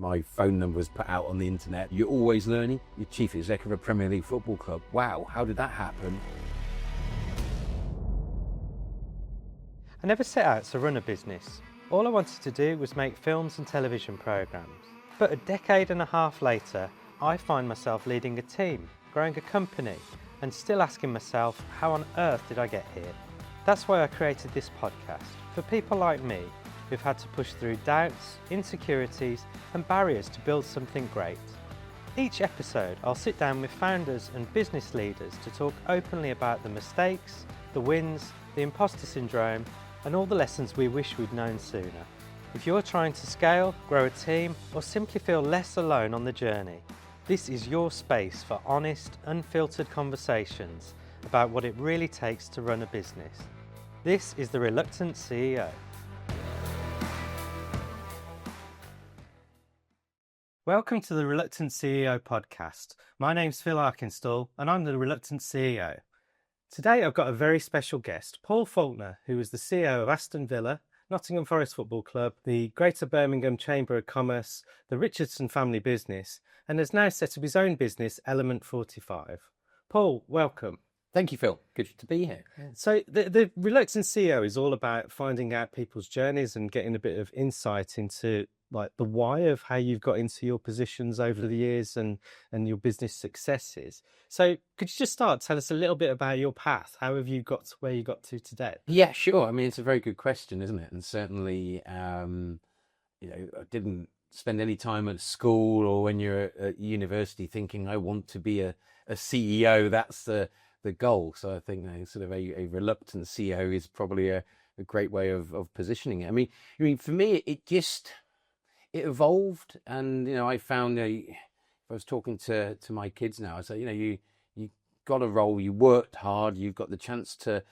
my phone number was put out on the internet. You're always learning. You're chief executive of a Premier League football club. Wow, how did that happen? I never set out to run a business. All I wanted to do was make films and television programmes. But a decade and a half later, I find myself leading a team, growing a company, and still asking myself, how on earth did I get here? That's why I created this podcast, for people like me who've had to push through doubts, insecurities, and barriers to build something great. Each episode, I'll sit down with founders and business leaders to talk openly about the mistakes, the wins, the imposter syndrome, and all the lessons we wish we'd known sooner. If you're trying to scale, grow a team, or simply feel less alone on the journey, this is your space for honest, unfiltered conversations about what it really takes to run a business. This is The Reluctant CEO. Welcome to the Reluctant CEO podcast. My name's Phil Arkinstall and I'm the Reluctant CEO. Today I've got a very special guest, Paul Faulkner, who is the CEO of Aston Villa, Nottingham Forest Football Club, the Greater Birmingham Chamber of Commerce, the Richardson family business, and has now set up his own business, Element 45. Paul, welcome. Thank you, Phil. Good to be here. So the Reluctant CEO is all about finding out people's journeys and getting a bit of insight into like the why of how you've got into your positions over the years and your business successes. So could you just tell us a little bit about your path? How have you got to where you got to today? Yeah, sure. I mean, it's a very good question, isn't it? And certainly, I didn't spend any time at school or when you're at university thinking I want to be a CEO. That's the goal. So I think sort of a reluctant CEO is probably a great way of positioning it. I mean, for me, it evolved, and I found if I was talking to my kids now, I say you got a role, you worked hard, you've got the chance to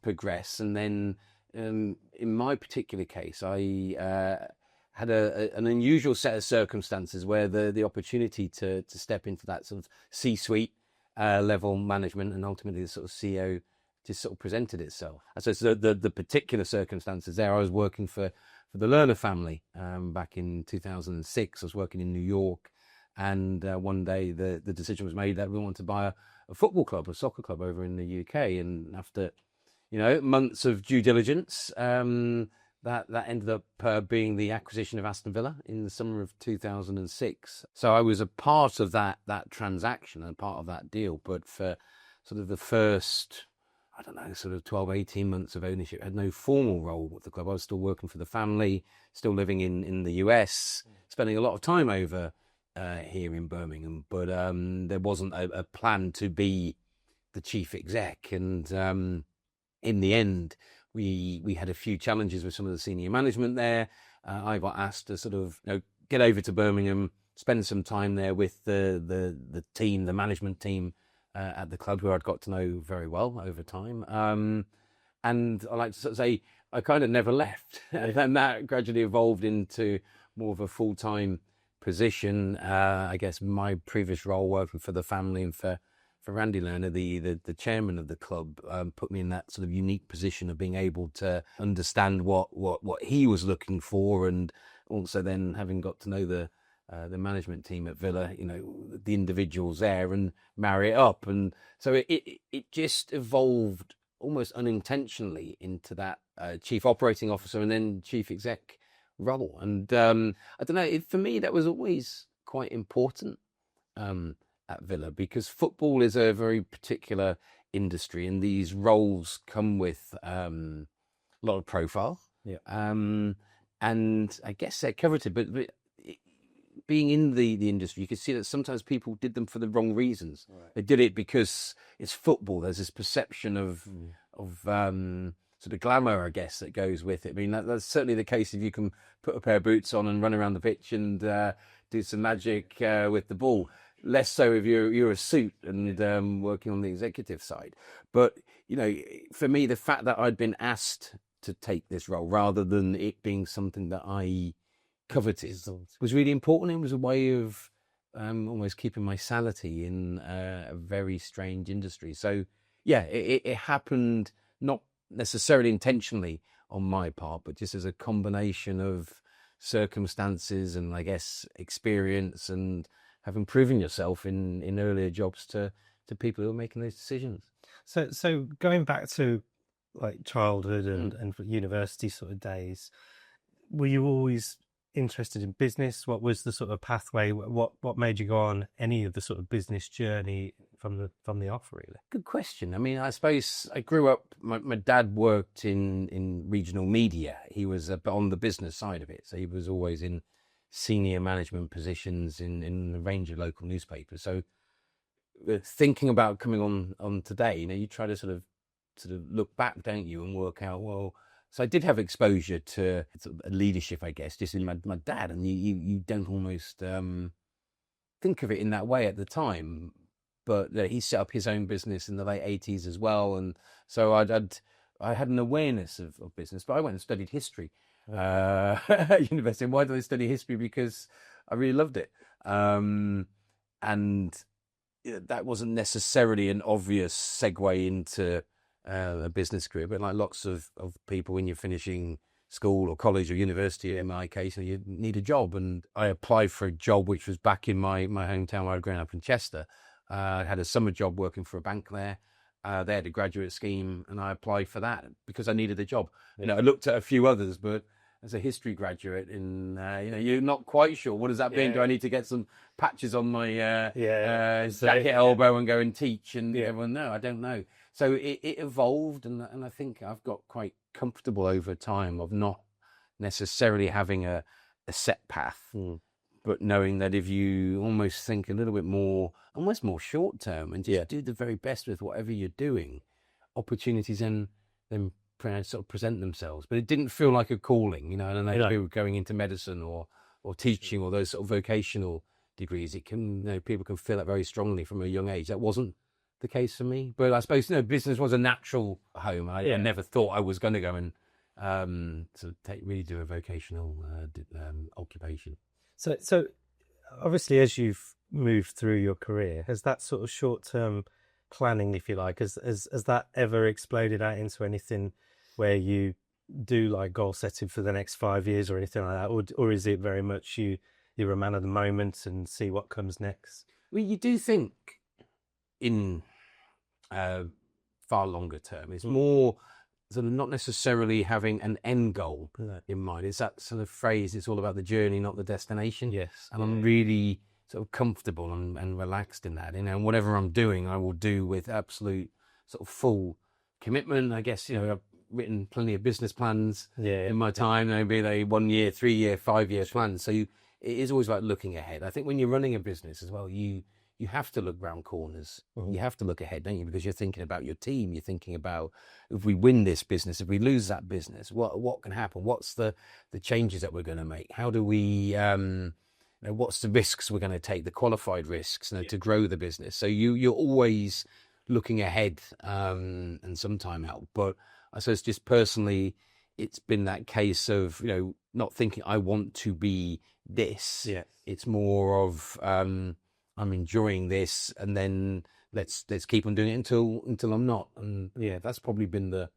progress, and then in my particular case, I had an unusual set of circumstances where the opportunity to step into that sort of C-suite level management and ultimately the sort of CEO just sort of presented itself. So the particular circumstances there, I was working for the Lerner family back in 2006. I was working in New York, and one day the decision was made that we wanted to buy a football club, a soccer club over in the UK. And after months of due diligence, that ended up being the acquisition of Aston Villa in the summer of 2006. So I was a part of that transaction and part of that deal, but for sort of the first, sort of 12, 18 months of ownership, I had no formal role with the club. I was still working for the family, still living in the US, spending a lot of time over here in Birmingham, but there wasn't a plan to be the chief exec. And in the end, we had a few challenges with some of the senior management there. I got asked to sort of get over to Birmingham, spend some time there with the team, the management team at the club, who I'd got to know very well over time. And I like to sort of say I kind of never left. And then that gradually evolved into more of a full-time position. I guess my previous role working for the family and for Randy Lerner, the chairman of the club, put me in that sort of unique position of being able to understand what he was looking for, and also then having got to know the management team at Villa, the individuals there, and marry it up. And so it just evolved almost unintentionally into that chief operating officer and then chief exec role. And I don't know, for me, that was always quite important at Villa, because football is a very particular industry, and these roles come with a lot of profile. Yeah. And I guess they're coveted, but being in the industry, you can see that sometimes people did them for the wrong reasons. Right. They did it because it's football. There's this perception of sort of glamour, I guess, that goes with it. I mean, that's certainly the case if you can put a pair of boots on and run around the pitch and do some magic with the ball. Less so if you're a suit and working on the executive side. But for me, the fact that I'd been asked to take this role rather than it being something that I coveted was really important. It was a way of almost keeping my sanity in a very strange industry. So yeah, it happened not necessarily intentionally on my part, but just as a combination of circumstances and I guess experience, and having proven yourself in earlier jobs to people who are making those decisions. So going back to like childhood and university sort of days, were you always interested in business? What was the sort of pathway? What made you go on any of the sort of business journey from the off, really? Good question. I mean, I suppose I grew up, my dad worked in regional media. He was on the business side of it. So he was always in senior management positions in a range of local newspapers. So thinking about coming on today, you try to sort of look back, don't you, and work out, well, so I did have exposure to sort of leadership, I guess, just in my dad, and you don't almost think of it in that way at the time. But he set up his own business in the late 80s as well, and so I had an awareness of business. But I went and studied history at university. And why did I study history? Because I really loved it, and that wasn't necessarily an obvious segue into a business career, but like lots of people, when you're finishing school or college or university, in my case, you need a job. And I applied for a job which was back in my hometown where I'd grown up in Chester. I had a summer job working for a bank there. They had a graduate scheme, and I applied for that because I needed a job. I looked at a few others, but as a history graduate, you're not quite sure, what does that mean? Do I need to get some patches on my jacket elbow and go and teach? And everyone, no, I don't know. So it evolved, and I think I've got quite comfortable over time of not necessarily having a set path, but knowing that if you almost think a little bit more, almost more short term, and just do the very best with whatever you're doing, opportunities then sort of present themselves. But it didn't feel like a calling, I don't know if people going into medicine or teaching or those sort of vocational degrees. It can, people can feel it very strongly from a young age. That wasn't the case for me, but I suppose business was a natural home. I never thought I was going to go and really do a vocational occupation. So obviously, as you've moved through your career, has that sort of short-term planning, if you like, has that ever exploded out into anything where you do like goal setting for the next 5 years or anything like that, or is it very much you're a man of the moment and see what comes next? Well, you do think in far longer term. It's more sort of not necessarily having an end goal in mind. It's that sort of phrase, it's all about the journey, not the destination. Yes. And I'm really sort of comfortable and relaxed in that. And whatever I'm doing, I will do with absolute sort of full commitment. I guess, I've written plenty of business plans in my time. Maybe they 1 year, 3 year, 5 year plans. So it is always about looking ahead. I think when you're running a business as well, you have to look round corners. You have to look ahead, don't you? Because you're thinking about your team. You're thinking about, if we win this business, if we lose that business, what can happen? What's the changes that we're going to make? How do we, what's the risks we're going to take, the qualified risks, to grow the business? So you're always looking ahead and some time out. But I suppose just personally, it's been that case of, not thinking I want to be this. Yeah. It's more of, I'm enjoying this, and then let's keep on doing it until I'm not. And that's probably been the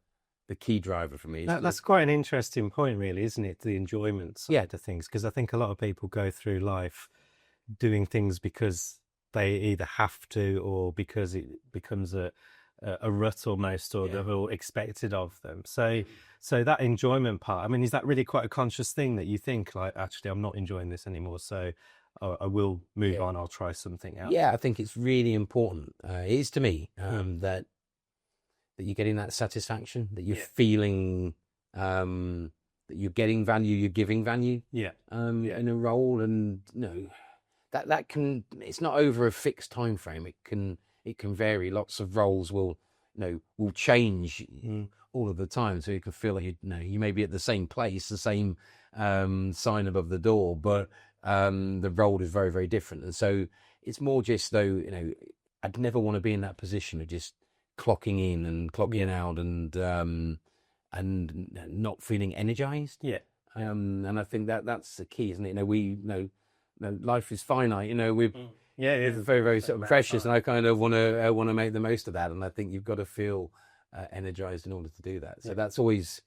key driver for me. That's quite an interesting point, really, isn't it? The enjoyment side of things, because I think a lot of people go through life doing things because they either have to or because it becomes a rut almost, or they're all expected of them. So that enjoyment part, I mean, is that really quite a conscious thing that you think, like, actually, I'm not enjoying this anymore, so I will move on, I'll try something else? Yeah, I think it's really important. It is to me that you're getting that satisfaction, that you're feeling that you're getting value, you're giving value in a role. And that can, it's not over a fixed time frame. It can vary. Lots of roles will change all of the time, so you can feel like you may be at the same place, the same sign above the door, but the role is very, very different. And so it's more just, though, I'd never want to be in that position of just clocking in and clocking out and not feeling energized. And I think that's the key, isn't it? Life is finite. It's very, very sort of precious, and I kind of want to make the most of that. And I think you've got to feel energized in order to do that. So that's always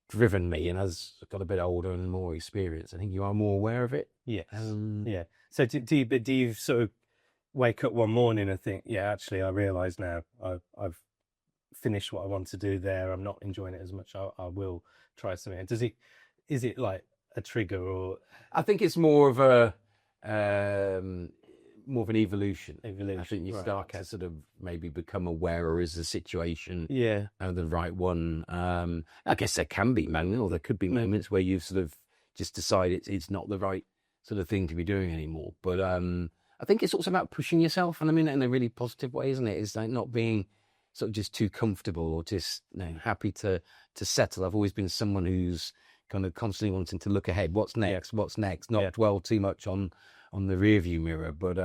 driven me. And as I got a bit older and more experienced, I think you are more aware of it. Yes. Yeah. So do you sort of wake up one morning and think, yeah, actually, I realise now I've finished what I want to do there. I'm not enjoying it as much. I will try something. Is it like a trigger, or? I think it's more of an evolution. I think you start to sort of maybe become aware, or is the situation the right one? I guess there can be or there could be moments where you've sort of just decided it's not the right sort of thing to be doing anymore. But I think it's also about pushing yourself, and I mean that in a really positive way, isn't it? It's like not being sort of just too comfortable or just happy to settle. I've always been someone who's kind of constantly wanting to look ahead. What's next? Not dwell too much on the rear view mirror, but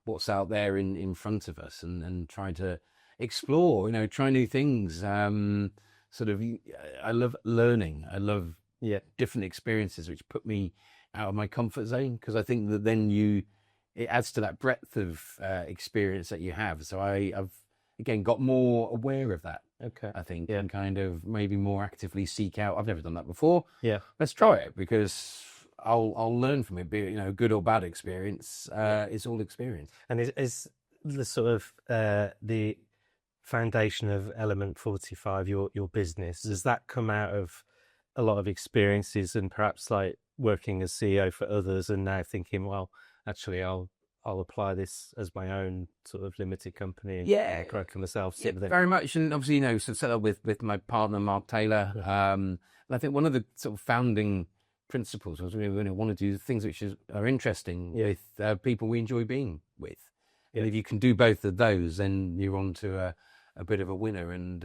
what's out there in front of us, and try to explore, try new things. Sort of, I love learning. I love different experiences, which put me out of my comfort zone, because I think that then it adds to that breadth of experience that you have. So I've again got more aware of that. Okay. I think, and kind of maybe more actively seek out. I've never done that before. Yeah. Let's try it, because I'll learn from it. Be it good or bad experience. It's all experience. And is the sort of the foundation of Element 45 your business? Does that come out of a lot of experiences, and perhaps like working as CEO for others, and now thinking, well, actually, I'll apply this as my own sort of limited company and grow for myself. Very much. And obviously, so set up with my partner, Mark Taylor. And I think one of the sort of founding principles was we want to do things which are interesting with people we enjoy being with. And if you can do both of those, then you're on to a bit of a winner. And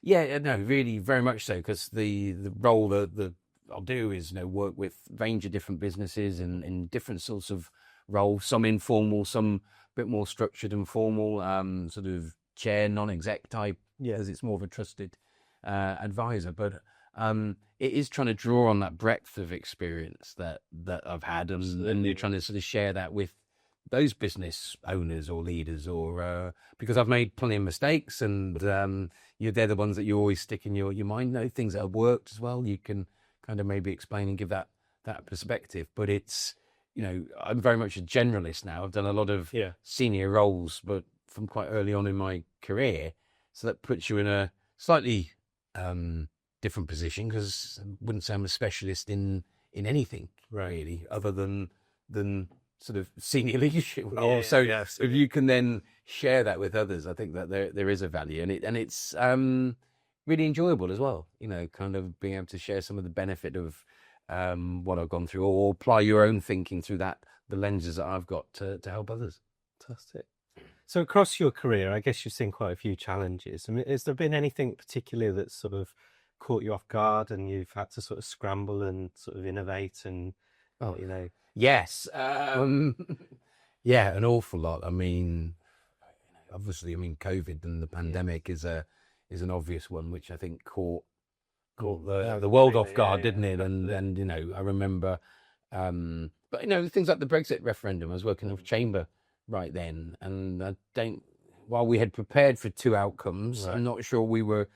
really very much so, because the role that I'll do is work with a range of different businesses in different sorts of roles, some informal, some a bit more structured and formal, sort of chair, non-exec type, because it's more of a trusted advisor. But it is trying to draw on that breadth of experience that I've had, and you're trying to sort of share that with those business owners or leaders, or because I've made plenty of mistakes, and they're the ones that you always stick in your mind. Things that have worked as well, you can kind of maybe explain and give that perspective. But it's I'm very much a generalist now. I've done a lot of senior roles, but from quite early on in my career, so that puts you in a slightly different position, because I wouldn't say I'm a specialist in anything really, other than sort of senior leadership role. So if you can then share that with others, I think that there is a value, and it's really enjoyable as well. Kind of being able to share some of the benefit of what I've gone through, or apply your own thinking through the lenses that I've got to help others. Fantastic. So across your career, I guess you've seen quite a few challenges. I mean, has there been anything particular that's sort of caught you off guard, and you've had to sort of scramble and sort of innovate and, Yes. An awful lot. I mean, obviously, COVID and the pandemic is an obvious one, which I think caught the world off guard, didn't it? And I remember, but things like the Brexit referendum. I was working with Chamber right then, and while we had prepared for two outcomes, I'm not sure we were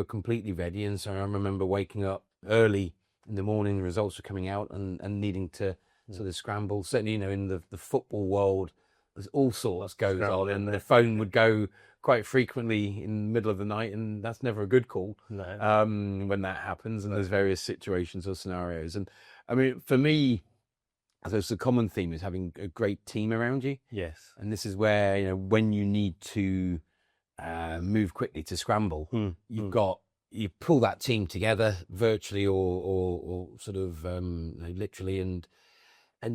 completely ready. And so I remember waking up early in the morning, the results were coming out, and needing to sort of scramble. Certainly, in the football world, there's all sorts goes on, and the phone would go quite frequently in the middle of the night, and that's never a good call. No. When that happens, and there's various situations or scenarios. And I mean, for me, there's a common theme is having a great team around you. Yes. And this is where, when you need to move quickly to scramble, you pull that team together virtually or sort of literally, and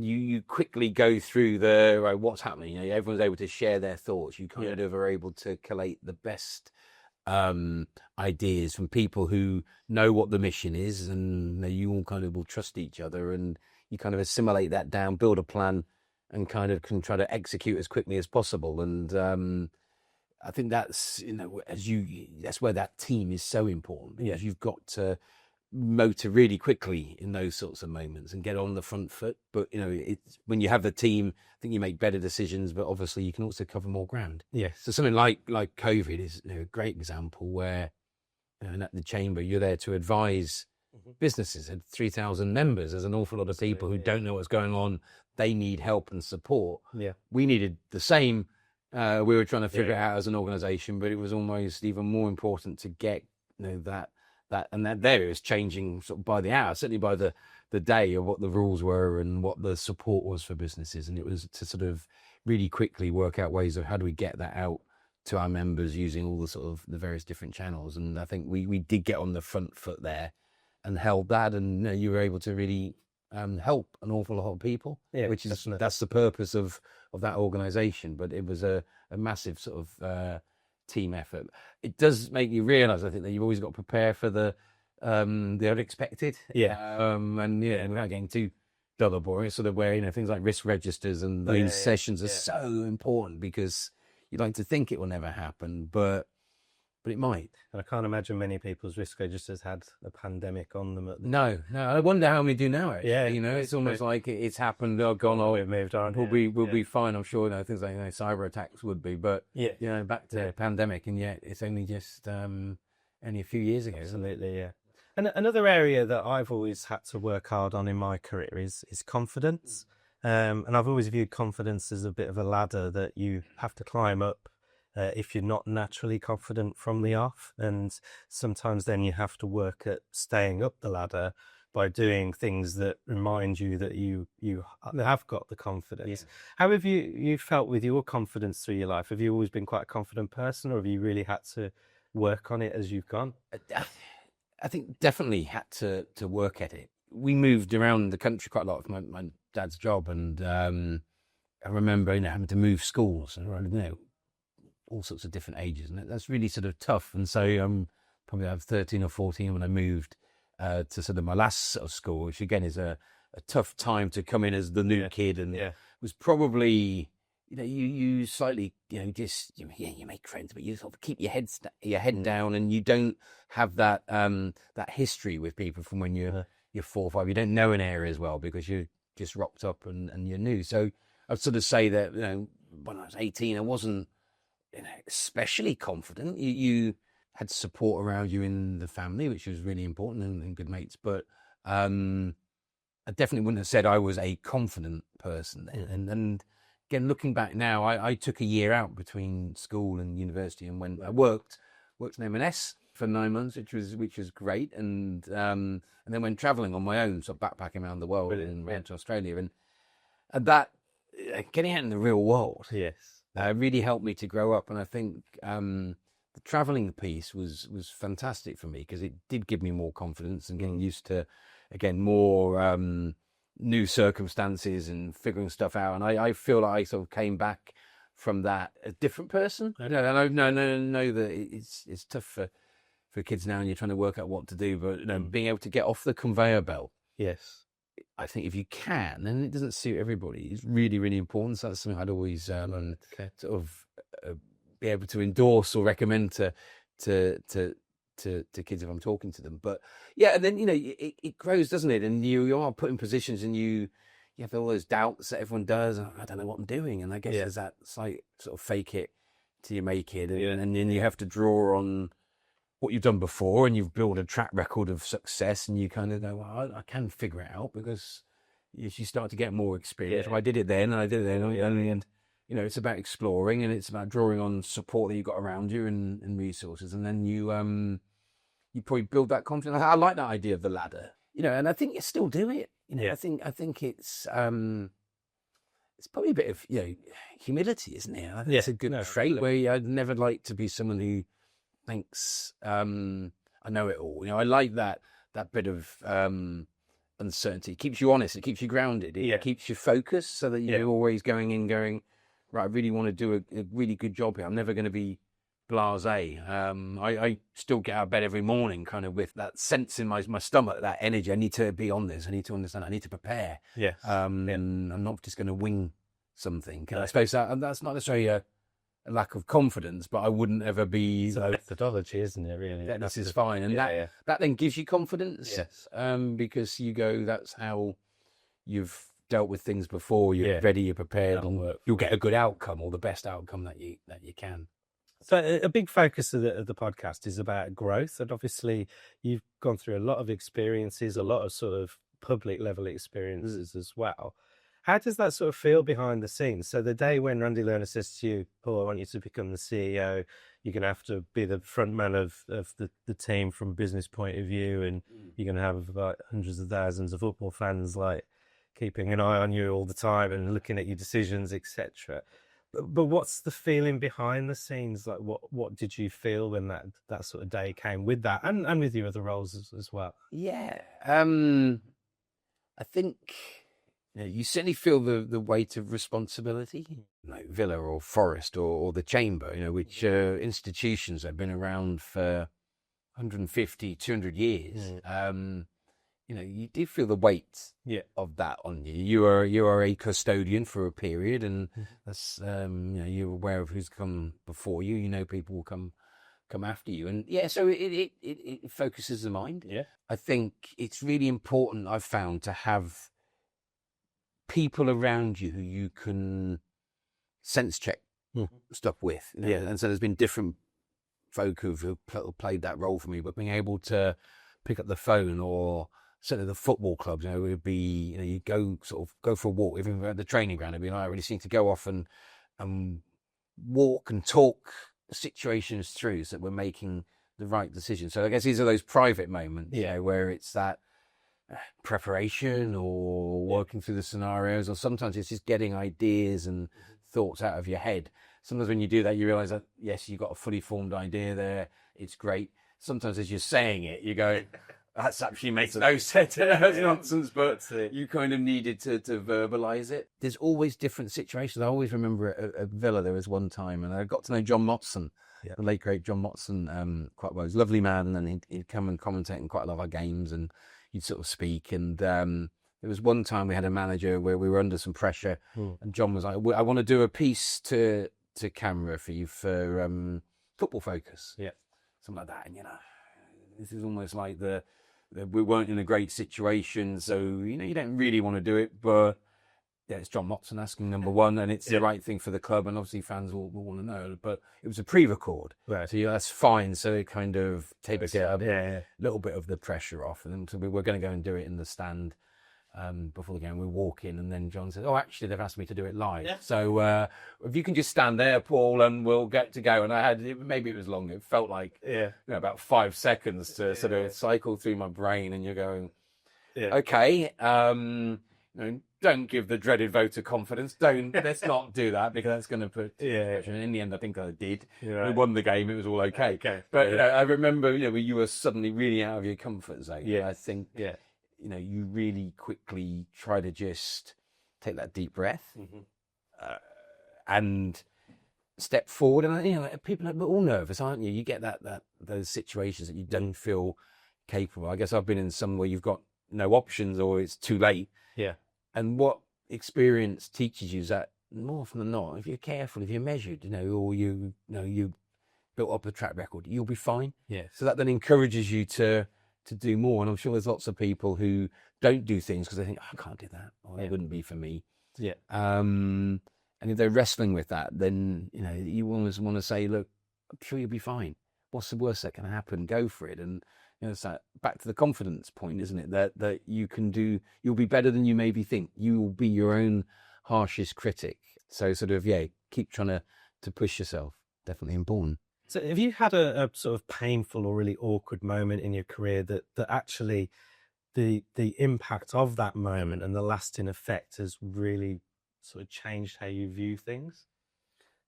you quickly go through what's happening. Everyone's able to share their thoughts. You kind of are able to collate the best ideas from people who know what the mission is, and you all kind of will trust each other, and you kind of assimilate that down, build a plan, and kind of can try to execute as quickly as possible. And I think that's that's where that team is so important, because you've got to motor really quickly in those sorts of moments and get on the front foot. But it's when you have the team, I think you make better decisions, but obviously you can also cover more ground. Yes. So something like COVID is a great example where and at the chamber, you're there to advise businesses. Had 3,000 members. There's an awful lot of people who don't know what's going on. They need help and support. Yeah. We needed the same. We were trying to figure it out as an organisation, but it was almost even more important to get that there it was changing sort of by the hour, certainly by the day, of what the rules were and what the support was for businesses. And it was to sort of really quickly work out ways of how do we get that out to our members using all the sort of the various different channels. And I think we did get on the front foot there and held that, and you were able to really help an awful lot of people, which is definitely. That's the purpose of that organisation. But it was a massive sort of team effort. It does make you realise, I think, that you've always got to prepare for the unexpected. And without getting too dull or boring, sort of where things like risk registers and those sessions are so important, because you'd like to think it will never happen, but it might. And I can't imagine many people's risk registers had a pandemic on them. No. I wonder how many do now. Actually. It's almost like it's happened. Gone. We've moved on. We'll be fine. I'm sure. Things like cyber attacks would be, but back to pandemic, and yet it's only just only a few years ago. Absolutely, yeah. And another area that I've always had to work hard on in my career is confidence. And I've always viewed confidence as a bit of a ladder that you have to climb up if you're not naturally confident from the off. And sometimes then you have to work at staying up the ladder by doing things that remind you that you have got the confidence. How have you felt with your confidence through your life? Have you always been quite a confident person, or have you really had to work on it as you've gone? I think definitely had to work at it. We moved around the country quite a lot with my dad's job, and I remember having to move schools, and all sorts of different ages, and that's really sort of tough. And so probably I was 13 or 14 when I moved to sort of my last sort of school, which again is a tough time to come in as the new kid, and was probably you slightly just you make friends, but you sort of keep your head down, and you don't have that that history with people from when you're 4 or 5. You don't know an area as well because you just rocked up and you're new. So I'd sort of say that when I was 18, I wasn't especially confident. You had support around you in the family, which was really important, and good mates. But I definitely wouldn't have said I was a confident person then. And again, looking back now, I took a year out between school and university, and when I worked in M&S for 9 months, which was great, and then went travelling on my own, sort of backpacking around the world and went to Australia, and that getting out in the real world, really helped me to grow up. And I think the travelling piece was fantastic for me, because it did give me more confidence and getting used to, again, more new circumstances and figuring stuff out. And I feel like I sort of came back from that a different person. And I know that it's tough for kids now, and you're trying to work out what to do, but being able to get off the conveyor belt. I think if you can, and it doesn't suit everybody, it's really, really important. So that's something I'd always sort of be able to endorse or recommend to kids if I'm talking to them. But and then it grows, doesn't it? And you are put in positions, and you have all those doubts that everyone does. I don't know what I'm doing, and I guess there's that slight sort of fake it till you make it, and then you have to draw on what you've done before, and you've built a track record of success, and you kind of go, well, I can figure it out, because you start to get more experience. Well, I did it then, and I did it then, and it's about exploring, and it's about drawing on support that you've got around you and resources, and then you probably build that confidence. I like that idea of the ladder, and I think you still do it. I think it's probably a bit of humility, isn't it? I think it's a good trait where I'd never like to be someone who thinks I know it all. I like that bit of uncertainty. It keeps you honest. It keeps you grounded. It keeps you focused, so that you're always going right. I really want to do a really good job here. I'm never going to be blasé. I still get out of bed every morning, kind of with that sense in my stomach, that energy. I need to be on this. I need to understand. I need to prepare. And I'm not just going to wing something. I suppose that's not necessarily a lack of confidence, but I wouldn't ever be methodology, isn't it? Really, this is fine, and that then gives you confidence. Because you go, that's how you've dealt with things before. You're ready, you're prepared, and you'll get a good outcome, or the best outcome that you can. So a big focus of the podcast is about growth, and obviously you've gone through a lot of experiences, a lot of sort of public level experiences as well. How does that sort of feel behind the scenes? So the day when Randy Lerner says to you, Paul, I want you to become the CEO, you're going to have to be the front man of the team from a business point of view, and you're going to have like hundreds of thousands of football fans like keeping an eye on you all the time and looking at your decisions, etc. But what's the feeling behind the scenes? Like, what did you feel when that sort of day came with that, and with your other roles as well? Yeah, I think you certainly feel the weight of responsibility, like Villa or Forest or the Chamber, which institutions have been around for 150, 200 years. You do feel the weight of that on you. You are a custodian for a period, and that's you're aware of who's come before you. People will come after you, and so it focuses the mind. Yeah, I think it's really important. I've found to have people around you who you can sense check stuff with. And so there's been different folk who've played that role for me, but being able to pick up the phone, or certainly the football clubs, it would be, you go for a walk, even at the training ground, it'd be like, I really seem to go off and walk and talk situations through so that we're making the right decision. So I guess these are those private moments, where it's that preparation or working through the scenarios, or sometimes it's just getting ideas and thoughts out of your head. Sometimes when you do that, you realize that, yes, you've got a fully formed idea there. It's great. Sometimes as you're saying it, you go, that's actually makes no sense. It's nonsense, but you kind of needed to verbalize it. There's always different situations. I always remember at Villa, there was one time, and I got to know John Motson, the late great John Motson, quite well. He was a lovely man, and he'd come and commentate in quite a lot of our games, and he'd sort of speak. And there was one time we had a manager where we were under some pressure, and John was like, I want to do a piece to camera for you for Football Focus. Yeah. Something like that. And, this is almost like we weren't in a great situation, so you don't really want to do it, but it's John Motson asking, number one, and it's the right thing for the club, and obviously fans will want to know. But it was a pre-record, right? So that's fine. So it kind of takes a little bit of the pressure off, and then so we're going to go and do it in the stand before the game. We walk in, and then John says, "Oh, actually, they've asked me to do it live. Yeah. So if you can just stand there, Paul, and we'll get to go." And I had maybe it was long. It felt like about 5 seconds to sort of cycle through my brain, and you're going, "Okay, don't give the dreaded vote of confidence. Let's not do that, because that's going to put pressure." And in the end, I think I did. We won the game. It was all okay. But I remember, you were suddenly really out of your comfort zone. I think, you really quickly try to just take that deep breath and step forward. And people are all nervous, aren't you? You get those situations that you don't feel capable. I guess I've been in some where you've got no options, or it's too late. Yeah. And what experience teaches you is that more often than not, if you're careful, if you're measured, or you built up a track record, you'll be fine. Yeah. So that then encourages you to do more. And I'm sure there's lots of people who don't do things because they think, I can't do that, or it wouldn't be for me. Yeah. And if they're wrestling with that, then you always want to say, look, I'm sure you'll be fine. What's the worst that can happen? Go for it. And it's that back to the confidence point, isn't it? That you'll be better than you maybe think. You will be your own harshest critic. So sort of, keep trying to push yourself. Definitely important. So have you had a sort of painful or really awkward moment in your career that actually the impact of that moment and the lasting effect has really sort of changed how you view things?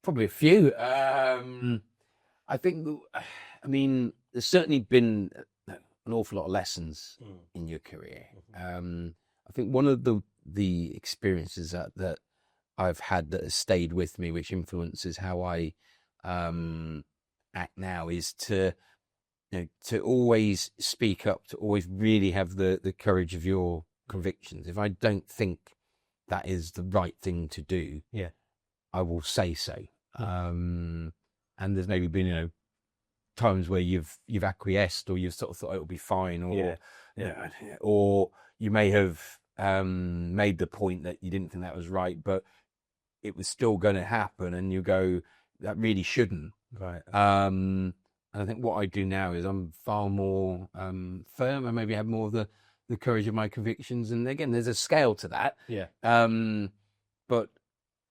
Probably a few. I think, there's certainly been an awful lot of lessons in your career. I think one of the experiences that I've had that has stayed with me, which influences how I act now, is to always speak up, to always really have the courage of your convictions. If I don't think that is the right thing to do, I will say so. And there's maybe been times where you've acquiesced, or you've sort of thought it'll be fine, or you may have made the point that you didn't think that was right, but it was still going to happen, and you go, that really shouldn't. Right. And I think what I do now is I'm far more firm, and maybe have more of the courage of my convictions. And again, there's a scale to that. Yeah. But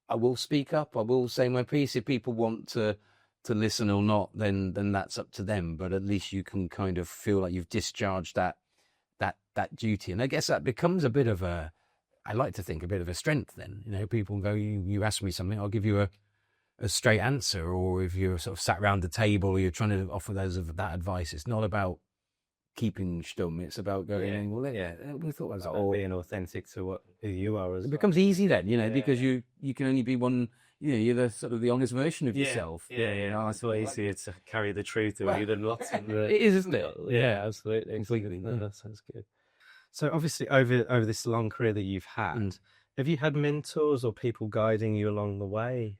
I will speak up. I will say my piece. If people want to listen or not, then that's up to them. But at least you can kind of feel like you've discharged that duty. And I guess that becomes a bit of a, I like to think, a bit of a strength then. You know, people go, you ask me something, I'll give you a straight answer. Or if you're sort of sat around the table, or you're trying to offer that advice, it's not about keeping stum. It's about going, well, we thought that was Or being authentic to who you are as it well. becomes easy then, you know, because you can only be one, you know, you're the sort of the honest version of yourself. Yeah. It's a lot easier to carry the truth away than lots of the... It is, isn't it? Yeah, absolutely. Completely. No, that sounds good. So obviously over this long career that you've had, have you had mentors or people guiding you along the way?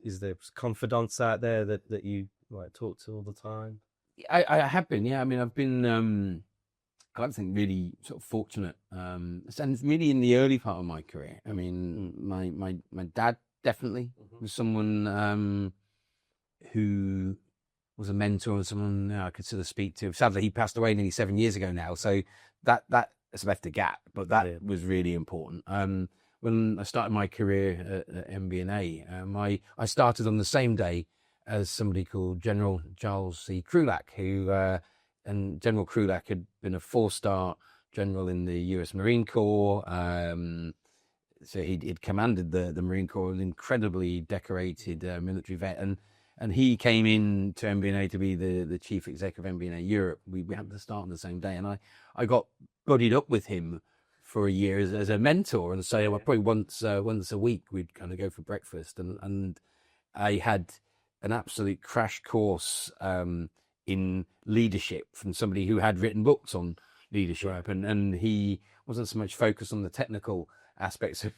Is there confidants out there that you like talk to all the time? I have been, yeah. I mean, I've been, I think, really sort of fortunate. And really in the early part of my career, I mean, my dad definitely was someone who was a mentor and someone I could sort of speak to. Sadly, he passed away nearly 7 years ago now, so that has left a gap. But that was really important. When I started my career at MBNA, I started on the same day as somebody called General Charles C. Krulak, who and General Krulak had been a 4-star general in the U.S. Marine Corps. So he'd commanded the Marine Corps, an incredibly decorated military vet, and he came in to MBNA to be the chief exec of MBNA Europe. We had to start on the same day, and I got buddied up with him for a year as a mentor, and so probably once a week we'd kind of go for breakfast, and I had an absolute crash course in leadership from somebody who had written books on leadership, and he wasn't so much focused on the technical aspects of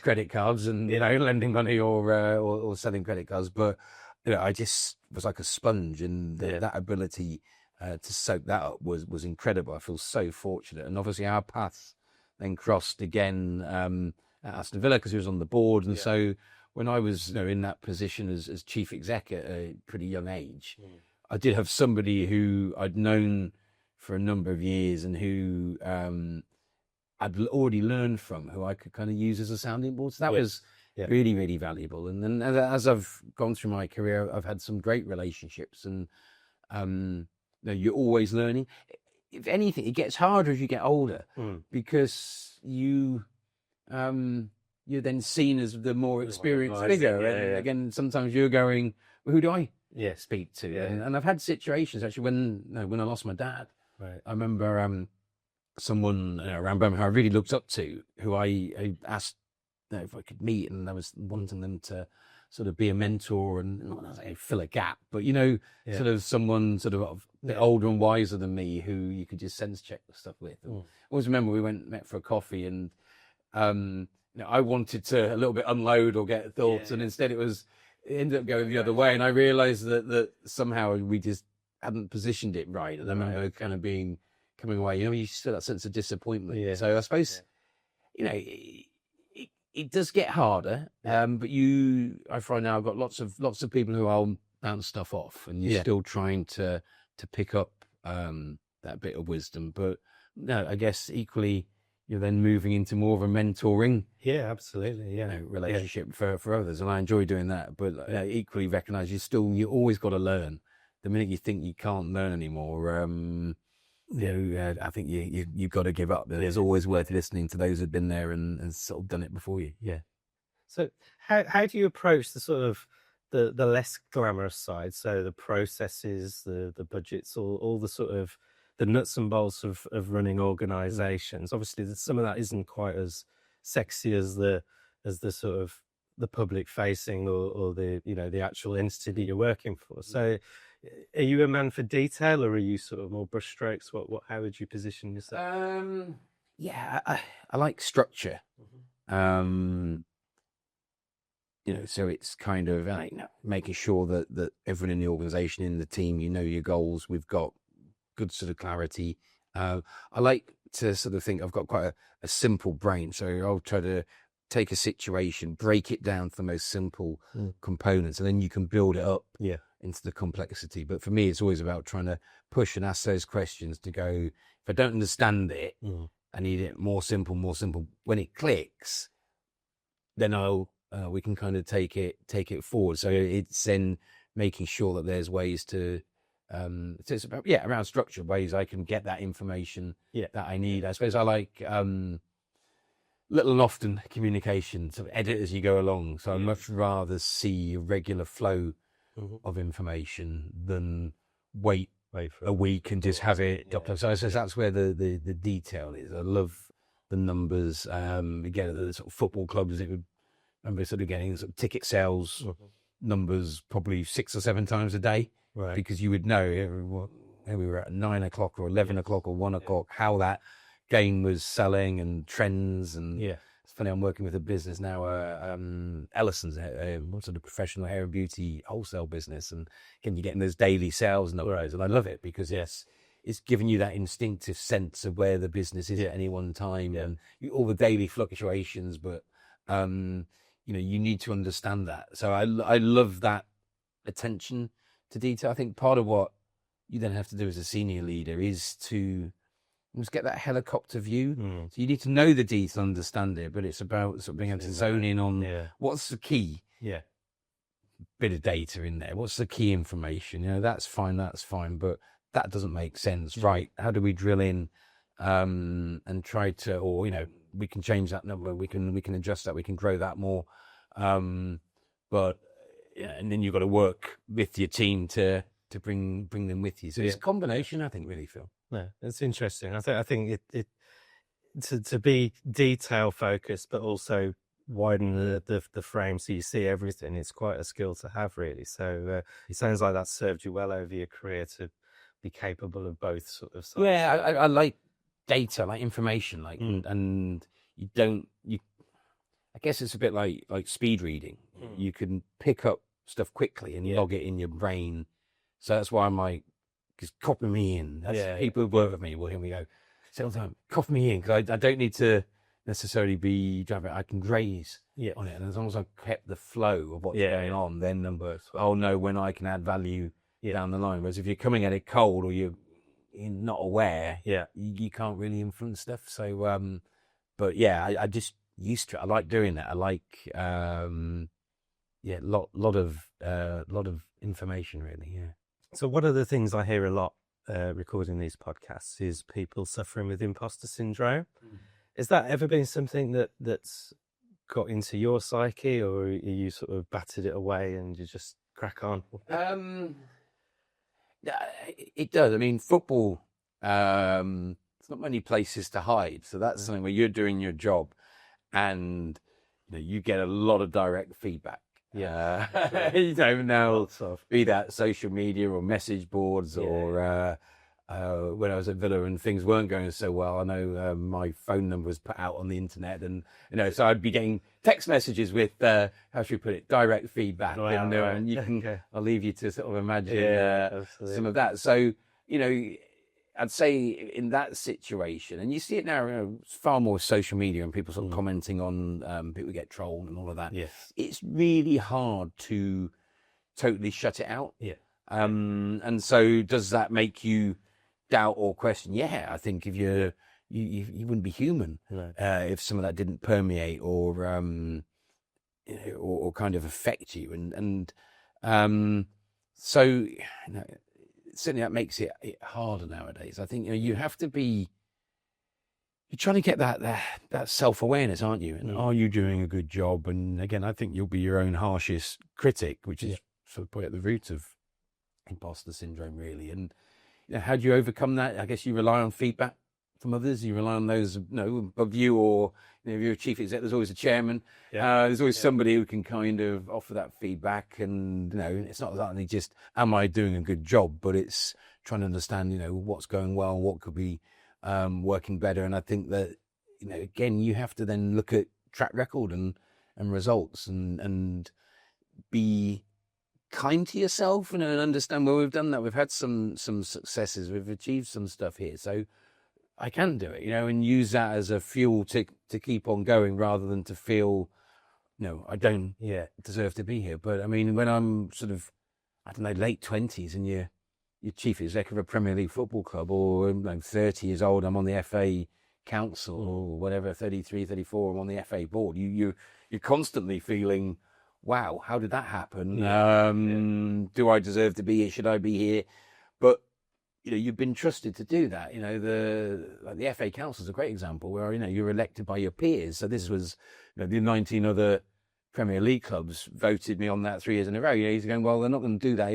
credit cards and you know, lending money or selling credit cards, but you know, I just was like a sponge, and that ability to soak that up was incredible. I feel so fortunate, and obviously our paths then crossed again at Aston Villa because he was on the board, and so when I was, you know, in that position as chief exec at a pretty young age, I did have somebody who I'd known for a number of years and who I'd already learned from, who I could kind of use as a sounding board. So that was really, really valuable. And then as I've gone through my career, I've had some great relationships, and you know, you're always learning. If anything, it gets harder as you get older because you're then seen as the more experienced figure. And again, sometimes you're going, well, who do I speak to? And I've had situations actually when I lost my dad. Right. I remember someone around Birmingham I really looked up to, who I asked if I could meet, and I was wanting them to sort of be a mentor and not say fill a gap, but you know, sort of someone sort of a bit older and wiser than me who you could just sense check the stuff with. I always remember we met for a coffee, and you know, I wanted to a little bit unload or get thoughts, and instead it ended up going the other way, and I realized that somehow we just hadn't positioned it right, and I remember kind of coming away, you know, you still that sense of disappointment. So I suppose you know, it does get harder, but I find now I've got lots of people who I'll bounce stuff off, and you're still trying to pick up that bit of wisdom. But no, I guess equally you're then moving into more of a mentoring, absolutely, relationship for others, and I enjoy doing that. But equally recognise you always got to learn. The minute you think you can't learn anymore, I think you've got to give up. But it's always worth listening to those who've been there and sort of done it before you. Yeah. So how do you approach the sort of the less glamorous side? So the processes, the budgets, all the sort of the nuts and bolts of running organizations. Obviously some of that isn't quite as sexy as the sort of the public facing or the, you know, the actual entity that you're working for. So are you a man for detail, or are you sort of more brushstrokes? How would you position yourself? I like structure. You know, so it's kind of making sure that everyone in the organization, in the team, you know your goals. We've got good sort of clarity. I like to sort of think I've got quite a simple brain, so I'll try to take a situation, break it down to the most simple components, and then you can build it up into the complexity. But for me, it's always about trying to push and ask those questions to go, if I don't understand it, I need it more simple, more simple. When it clicks, then we can kind of take it forward. So it's then making sure that there's ways to, so it's about, around structured ways I can get that information that I need. I suppose I like little and often communication, sort of edit as you go along. So I'd much rather see a regular flow of information than wait for a week and just have it. So I suppose that's where the detail is. I love the numbers. Again, the sort of football clubs, I remember sort of getting sort of ticket sales numbers probably 6 or 7 times a day, because you would know we were at 9 o'clock or 11 o'clock or 1 o'clock how that game was selling and trends. And it's funny, I'm working with a business now, Ellison's, sort of professional hair and beauty wholesale business, and again, you're getting those daily sales numbers, and I love it because it's giving you that instinctive sense of where the business is at any one time, and all the daily fluctuations. But you need to understand that. So I love that attention to detail. I think part of what you then have to do as a senior leader is to just get that helicopter view. So you need to know the detail, understand it, but it's about sort of being able to zone in on what's the key bit of data in there, what's the key information. That's fine, but that doesn't make sense, right? How do we drill in and try to, or we can change that number, we can adjust that, we can grow that more, but and then you've got to work with your team to bring them with you. So it's a combination, I think, really, Phil. Yeah, it's interesting. I think it to be detail focused, but also widen the frame so you see everything. It's quite a skill to have, really. So it sounds like that served you well over your career to be capable of both sort of sides. Yeah, I like data, like information, and I guess it's a bit like speed reading. You can pick up stuff quickly and log it in your brain. So that's why I'm like, just copy me in. People who work with me will hear me go, say all the time, copy me in, because I don't need to necessarily be driving. I can graze on it, and as long as I've kept the flow of what's going on, then I'll know when I can add value down the line. Whereas if you're coming at it cold or you're not aware, you can't really influence stuff. So, but I just used to it. I like doing that. I like lot of information, really. So one of the things I hear a lot recording these podcasts is people suffering with imposter syndrome. Has that ever been something that's got into your psyche, or you sort of batted it away and you just crack on? It does. I mean, football, it's not many places to hide. So that's something where you're doing your job and you get a lot of direct feedback. Now, be that social media or message boards or when I was at Villa and things weren't going so well, I know my phone number was put out on the internet, and so I'd be getting text messages with how should we put it, direct feedback, and you can I'll leave you to sort of imagine some of that. So I'd say in that situation, and you see it now, it's far more social media and people sort of commenting on people get trolled and all of that. It's really hard to totally shut it out. And so does that make you doubt or question? I think if you wouldn't be human if some of that didn't permeate or kind of affect you, and so certainly that makes it harder nowadays. I think you have to be. You're trying to get that self-awareness, aren't you? And are you doing a good job? And again, I think you'll be your own harshest critic, which is sort of probably at the root of imposter syndrome, really. And how do you overcome that? I guess you rely on feedback from others. You rely on those above you, or if you're a chief exec, there's always a chairman. There's always somebody who can kind of offer that feedback. And it's not only just am I doing a good job, but it's trying to understand what's going well, what could be working better. And I think that again, you have to then look at track record and results and be kind to yourself and understand, well, we've done that, we've had some successes, we've achieved some stuff here, so I can do it, and use that as a fuel to keep on going rather than to feel, no, I don't deserve to be here. But I mean, when I'm sort of, I don't know, late 20s and you're chief exec of a Premier League football club, or I'm 30 years old, I'm on the FA council or whatever, 33, 34, I'm on the FA board. You're constantly feeling, wow, how did that happen? Do I deserve to be here? Should I be here? But you've been trusted to do that. The FA Council is a great example where, you're elected by your peers. So this was, the 19 other Premier League clubs voted me on that 3 years in a row. He's going, well, they're not going to do that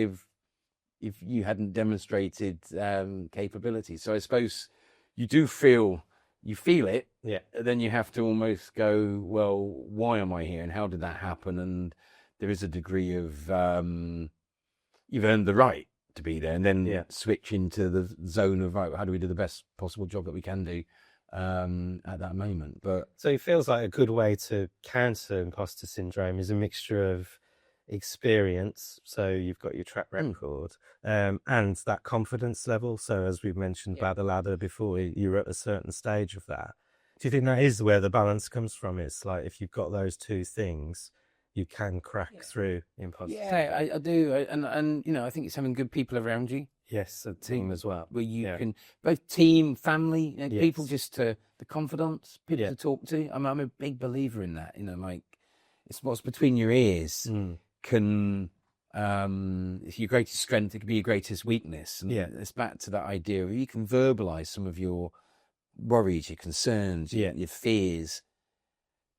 if you hadn't demonstrated capability. So I suppose you feel it. Yeah. Then you have to almost go, well, why am I here? And how did that happen? And there is a degree of, you've earned the right to be there, and then switch into the zone of, right, how do we do the best possible job that we can do at that moment. But so it feels like a good way to counter imposter syndrome is a mixture of experience, so you've got your track record, and that confidence level. So as we've mentioned about the ladder before, you're at a certain stage of that. Do you think that is where the balance comes from? It's like, if you've got those two things, you can crack through imposter. Yeah, I do. And I think it's having good people around you. Yes, a team as well. Where you can, both team, family, people just the confidants, people to talk to. I'm a big believer in that. Like, it's what's between your ears can, if your greatest strength, it can be your greatest weakness. And it's back to that idea of you can verbalize some of your worries, your concerns, your fears.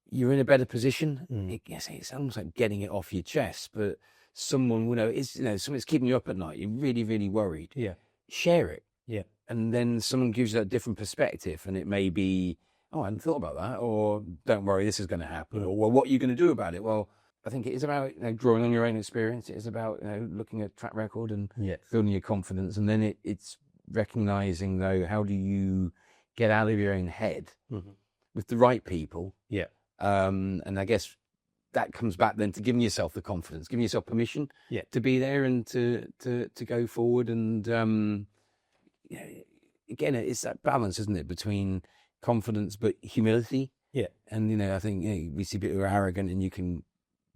You're in a better position. It's almost like getting it off your chest, but someone someone's keeping you up at night. You're really, really worried. Yeah. Share it. Yeah. And then someone gives you a different perspective, and it may be, oh, I hadn't thought about that, or don't worry, this is going to happen, or well, what are you going to do about it? Well, I think it is about drawing on your own experience. It is about looking at track record and building your confidence, and then it's recognizing, though, how do you get out of your own head with the right people? Yeah. And I guess that comes back then to giving yourself the confidence, giving yourself permission to be there and to go forward. And again, it's that balance, isn't it, between confidence but humility. Yeah. And I think we see people who are arrogant, and you can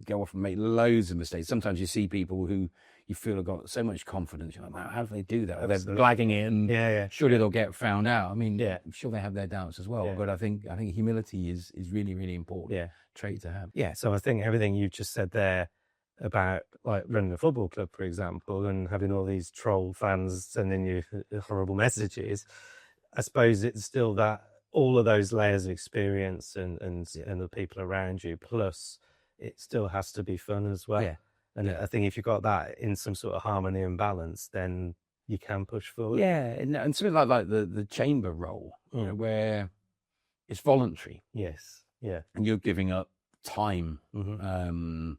go off and make loads of mistakes. Sometimes you see people who you feel have got so much confidence. You're like, wow, how do they do that? Or they're blagging it, and surely they'll get found out. I mean, I'm sure they have their doubts as well. Yeah. But I think humility is really, really important trait to have. Yeah. So I think everything you've just said there about, like, running a football club, for example, and having all these troll fans sending you horrible messages, I suppose it's still that all of those layers of experience and the people around you, plus it still has to be fun as well. Yeah. And I think if you've got that in some sort of harmony and balance, then you can push forward. Yeah, and something like the chamber role, where it's voluntary. Yes, yeah. And you're giving up time to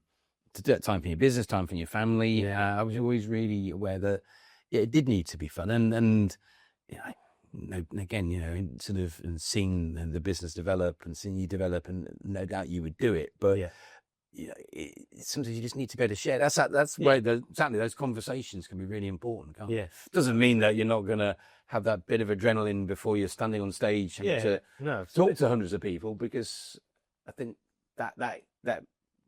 do it, time for your business, time for your family. I was always really aware that it did need to be fun. And again, sort of and seeing the business develop and seeing you develop, and no doubt you would do it. But sometimes you just need to be able to share. That's where exactly those conversations can be really important. Doesn't mean that you're not going to have that bit of adrenaline before you're standing on stage and talk to hundreds of people, because I think that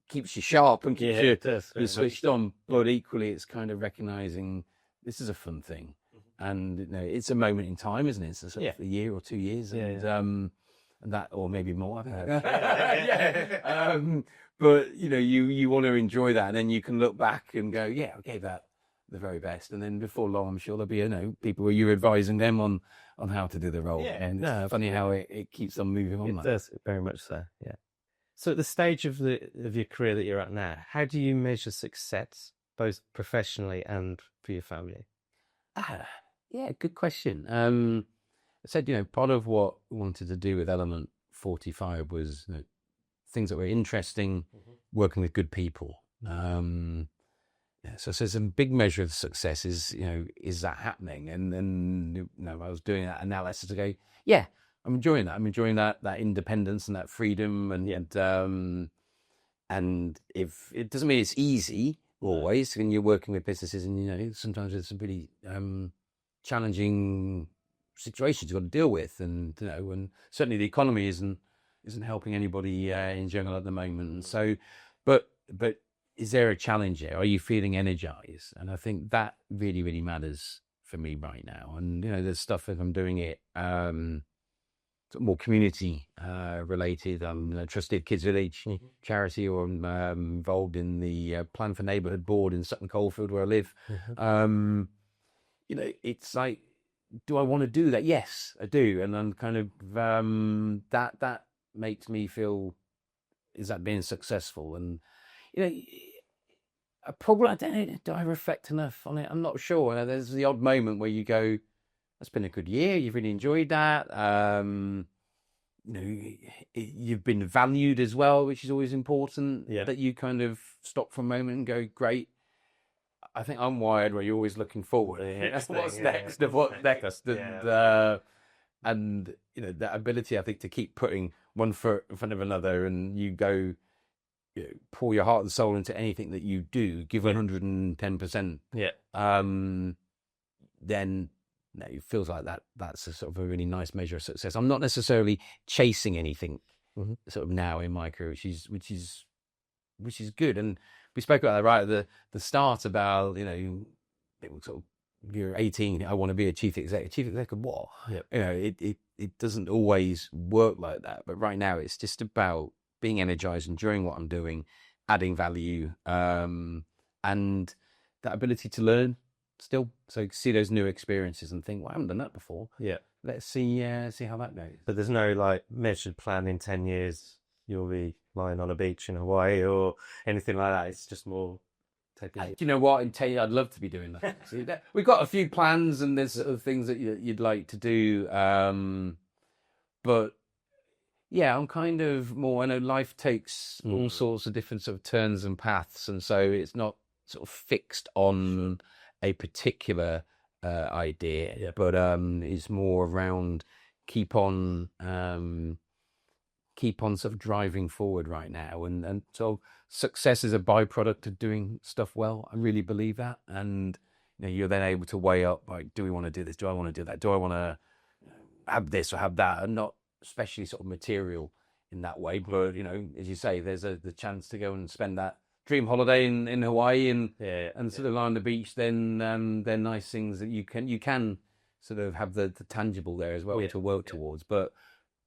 keeps you sharp and keeps you switched on. But equally, it's kind of recognizing this is a fun thing, and it's a moment in time, isn't it? It's a sort of a year or 2 years, and that, or maybe more. I think. But you want to enjoy that, and then you can look back and go, I gave that the very best. And then before long, I'm sure there'll be people where you're advising them on how to do the role. Yeah, and it's funny how it keeps on moving on. It does, very much so. Yeah. So at the stage of your career that you're at now, how do you measure success, both professionally and for your family? Good question. I said, part of what we wanted to do with Element 45 was things that were interesting, working with good people. So some big measure of success is that happening? And I was doing that analysis to go, I'm enjoying that. I'm enjoying that independence and that freedom. And if it doesn't mean it's easy always, when you're working with businesses, and sometimes there's some pretty challenging situations you've got to deal with, and and certainly the economy isn't helping anybody in general at the moment. And so, but is there a challenge there? Are you feeling energized? And I think that really, really matters for me right now. And there's stuff that I'm doing it sort of more community related. I'm a trusted Kids Village charity, or I'm involved in the Plan for Neighbourhood board in Sutton Coldfield where I live. It's like, do I want to do that? Yes, I do. And I'm kind of that makes me feel, is that being successful? And I probably, I don't know, do I reflect enough on it? I'm not sure. There's the odd moment where you go, that's been a good year. You've really enjoyed that. You've been valued as well, which is always important. Yeah. That you kind of stop for a moment and go, great. I think I'm wired where you're always looking forward. What's next? What's next? And that ability, I think, to keep putting one foot in front of another, and you go, pour your heart and soul into anything that you do, give 110%. Then it feels like that's a sort of a really nice measure of success. I'm not necessarily chasing anything sort of now in my career, which is good. And we spoke about that right at the start about, people sort of, if you're 18, I want to be a chief executive. Chief executive what? It doesn't always work like that. But right now it's just about being energized, enjoying what I'm doing, adding value, and that ability to learn still. So see those new experiences and think, well, I haven't done that before. Yeah. Let's see how that goes. But there's no like measured plan in 10 years. You'll be lying on a beach in Hawaii or anything like that. It's just more taking. Do you know what? I'd love to be doing that. See, we've got a few plans and there's sort of things that you'd like to do. But yeah, I'm kind of more, I know life takes all sorts of different sort of turns and paths. And so it's not sort of fixed on a particular idea, but it's more around keep on sort of driving forward right now. And so success is a byproduct of doing stuff well. I really believe that. And you're then able to weigh up, like, do we want to do this? Do I want to do that? Do I want to have this or have that? And not especially sort of material in that way. But, as you say, there's the chance to go and spend that dream holiday in Hawaii and sort of lie on the beach, then they're nice things that you can sort of have the tangible there as well to work towards. But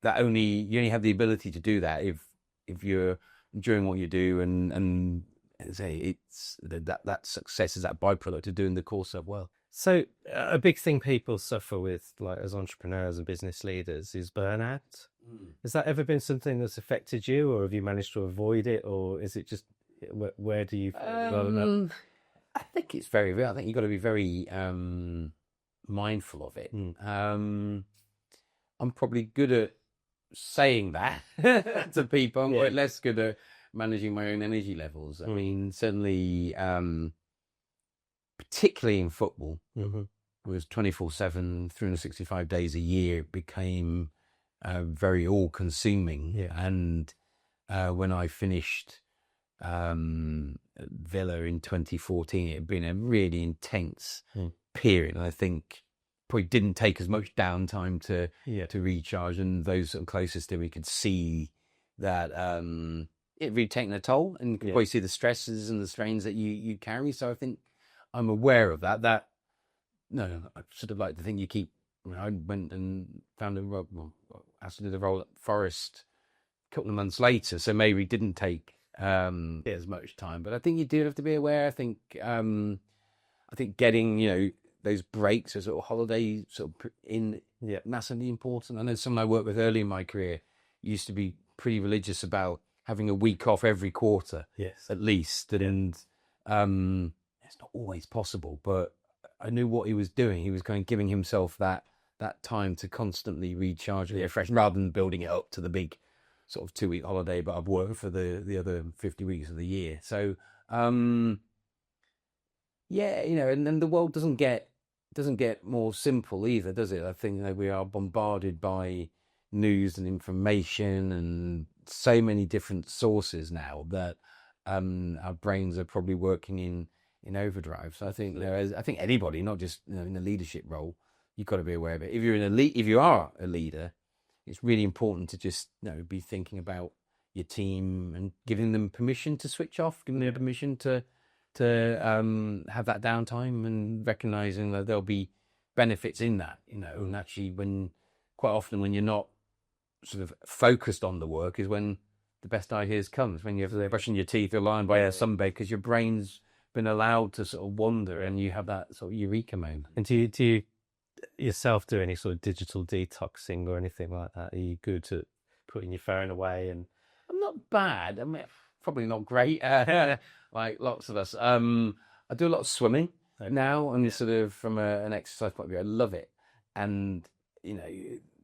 you only have the ability to do that if you're enjoying what you do, and say it's that success is that byproduct of doing the core stuff well. So a big thing people suffer with, like as entrepreneurs and business leaders, is burnout. Has that ever been something that's affected you, or have you managed to avoid it, or is it just where do you feel? I think it's very real. I think you've got to be very mindful of it. I'm probably good at saying that to people. I'm quite less good at managing my own energy levels. I mean, certainly, particularly in football, it was 24/7, 365 days a year. It became very all-consuming. And when I finished Villa in 2014, it had been a really intense period. And I think probably didn't take as much downtime to recharge, and those sort of closest to me could see that it really taken a toll, and you could probably see the stresses and the strains that you carry. So I think I'm aware of that. I sort of like to think you keep. I went and found a role. Well, I did a role at Forest a couple of months later, so maybe didn't take as much time. But I think you do have to be aware. I think getting those breaks or sort of holiday sort of massively important. I know someone I worked with early in my career used to be pretty religious about having a week off every quarter, at least. And it's not always possible, but I knew what he was doing. He was kind of giving himself that time to constantly recharge and refresh, rather than building it up to the big sort of 2-week holiday. But I've worked for the other 50 weeks of the year. So, and the world doesn't get more simple either, does it? I think we are bombarded by news and information and so many different sources now that our brains are probably working in overdrive. So I think I think anybody, not just in a leadership role, you've got to be aware of it. If you are a leader, it's really important to just be thinking about your team and giving them permission to switch off, giving them permission to have that downtime, and recognizing that there'll be benefits in that. And actually, quite often when you're not sort of focused on the work is when the best ideas comes, when you're brushing your teeth or lying by a sunbed because your brain's been allowed to sort of wander, and you have that sort of eureka moment. And do you yourself do any sort of digital detoxing or anything like that? Are you good at putting your phone away? And I'm not bad. I mean, probably not great, like lots of us. I do a lot of swimming now, and sort of from an exercise point of view, I love it. And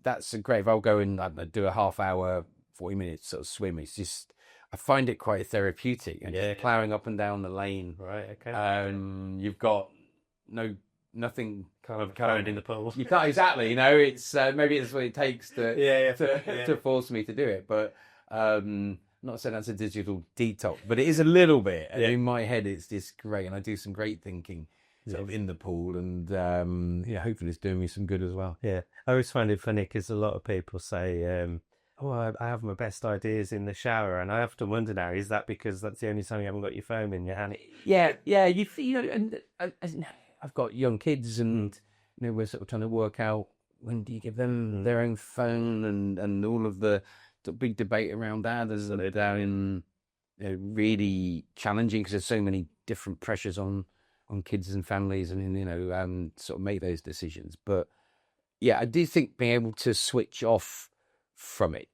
that's great. If I'll go and do a half hour, 40 minutes sort of swim, it's just, I find it quite therapeutic. And just ploughing up and down the lane. Right. Okay. You've got nothing kind of carried in the pool. You can't exactly. It's maybe it's what it takes to force me to do it. But not saying that's a digital detox, but it is a little bit. And in my head, it's just great, and I do some great thinking sort of in the pool, and hopefully it's doing me some good as well. Yeah, I always find it funny because a lot of people say, I have my best ideas in the shower, and I often wonder now, is that because that's the only time you haven't got your phone in your hand? Yeah, you feel, and I've got young kids, and we're sort of trying to work out when do you give them their own phone, and all of the big debate around that is really challenging because there's so many different pressures on kids and families, and sort of make those decisions. But yeah, I do think being able to switch off from it,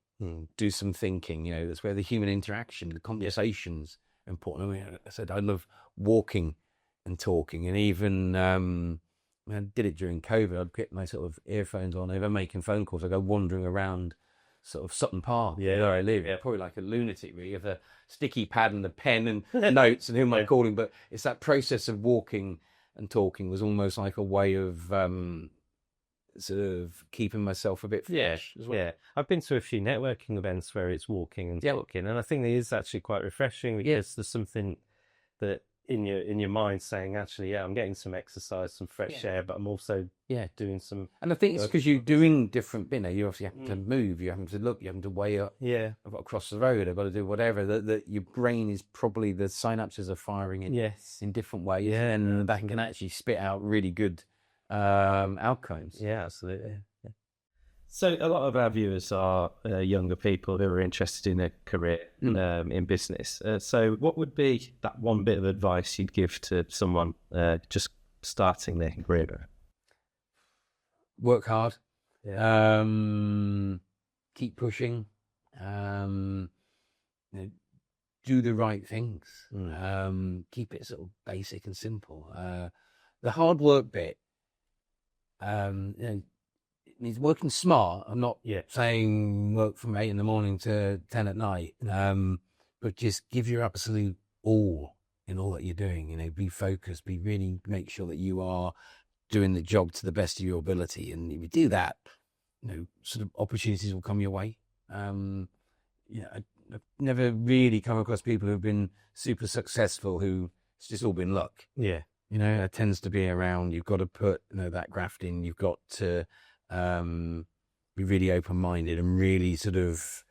do some thinking, that's where the human interaction, the conversations are important. I mean, I said I love walking and talking, and even I did it during COVID. I'd get my sort of earphones on, over making phone calls. I go wandering around sort of Sutton Park, where I live. Probably like a lunatic, really, with a sticky pad and a pen and notes and who am I calling. But it's that process of walking and talking was almost like a way of sort of keeping myself a bit fresh as well. Yeah, I've been to a few networking events where it's walking and talking, and I think it is actually quite refreshing because there's something that in your mind saying, actually, I'm getting some exercise, some fresh air, but I'm also doing some. And I think it's because you're doing different. You obviously have to move. You have to look. You have to weigh up. I've got to cross the road. I've got to do whatever. That your brain is probably, the synapses are firing in different ways, and that can actually spit out really good outcomes. Yeah, absolutely. Yeah. So a lot of our viewers are younger people who are interested in a career in business. So what would be that one bit of advice you'd give to someone just starting their career? Work hard. Yeah. Keep pushing. Do the right things. Keep it sort of basic and simple. The hard work bit. It means working smart. I'm not saying work from 8 a.m. to 10 p.m, but just give your absolute all in all that you're doing. Be focused, make sure that you are doing the job to the best of your ability. And if you do that, sort of opportunities will come your way. I've never really come across people who've been super successful who it's just all been luck. Yeah. It tends to be around, you've got to put that graft in, you've got to be really open-minded and really sort of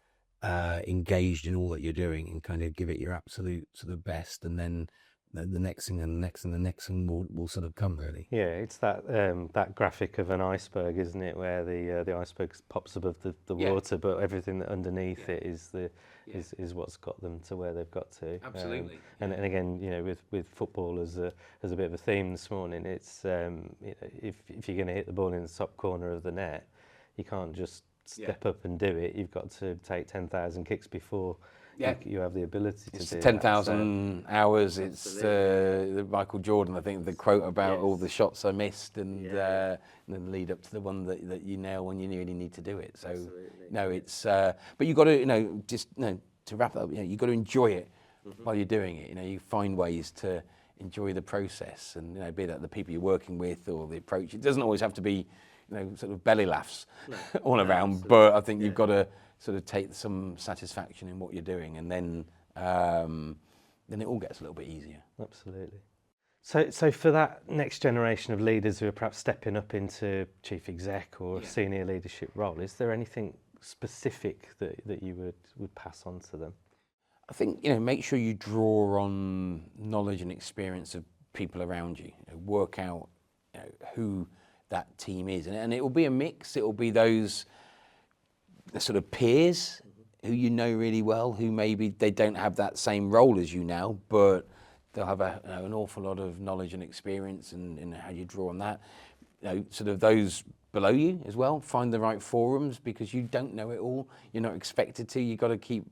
engaged in all that you're doing, and kind of give it your absolute sort of best, and then the next thing and the next and the next thing will sort of come, really. Yeah, it's that graphic of an iceberg, isn't it, where the iceberg pops above the water, but everything underneath it is what's got them to where they've got to. Absolutely. And again, with football as a bit of a theme this morning, it's if you're going to hit the ball in the top corner of the net, you can't just step up and do it. You've got to take 10,000 kicks before you have the ability to do 10,000 hours. It's the Michael Jordan, I think, the quote about all the shots I missed, and then lead up to the one that you nail when you really need to do it. So it's but you've got to to wrap it up, you've got to enjoy it while you're doing it. You find ways to enjoy the process, and be that the people you're working with or the approach. It doesn't always have to be sort of belly laughs all around, but I think you've got to sort of take some satisfaction in what you're doing, and then it all gets a little bit easier. Absolutely. So for that next generation of leaders who are perhaps stepping up into chief exec or a senior leadership role, is there anything specific that you would pass on to them? I think, you know, make sure you draw on knowledge and experience of people around you. You know, work out, you know, who that team is, and it will be a mix. It will be those the sort of peers who you know really well, who maybe they don't have that same role as you now, but they'll have an awful lot of knowledge and experience, and how you draw on that. You know, sort of those below you as well. Find the right forums, because you don't know it all. You're not expected to. You've got to keep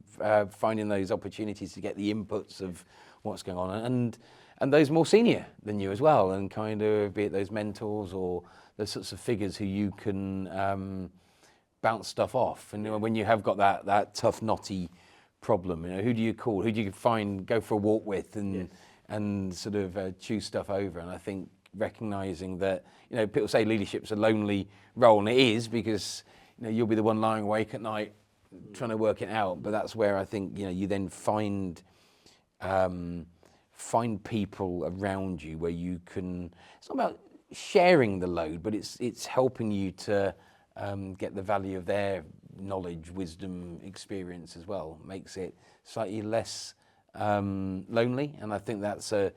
finding those opportunities to get the inputs of what's going on, and those more senior than you as well, and kind of be it those mentors or those sorts of figures who you can bounce stuff off. And you know, when you have got that tough, knotty problem, you know, who do you call? Who do you find, go for a walk with, and sort of chew stuff over? And I think recognizing that, you know, people say leadership's a lonely role, and it is, because, you know, you'll be the one lying awake at night trying to work it out. But that's where I think, you know, you then find people around you where you can. It's not about sharing the load, but it's helping you to get the value of their knowledge, wisdom, experience as well. Makes it slightly less lonely, and I think that's a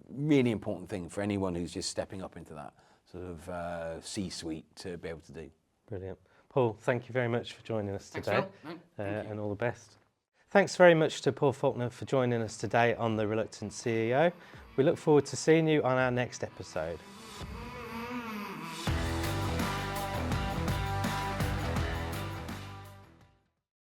really important thing for anyone who's just stepping up into that sort of C-suite to be able to do. Brilliant. Paul, thank you very much for joining us today. Thanks, Phil. And all the best. Thanks very much to Paul Faulkner for joining us today on The Reluctant CEO. We look forward to seeing you on our next episode.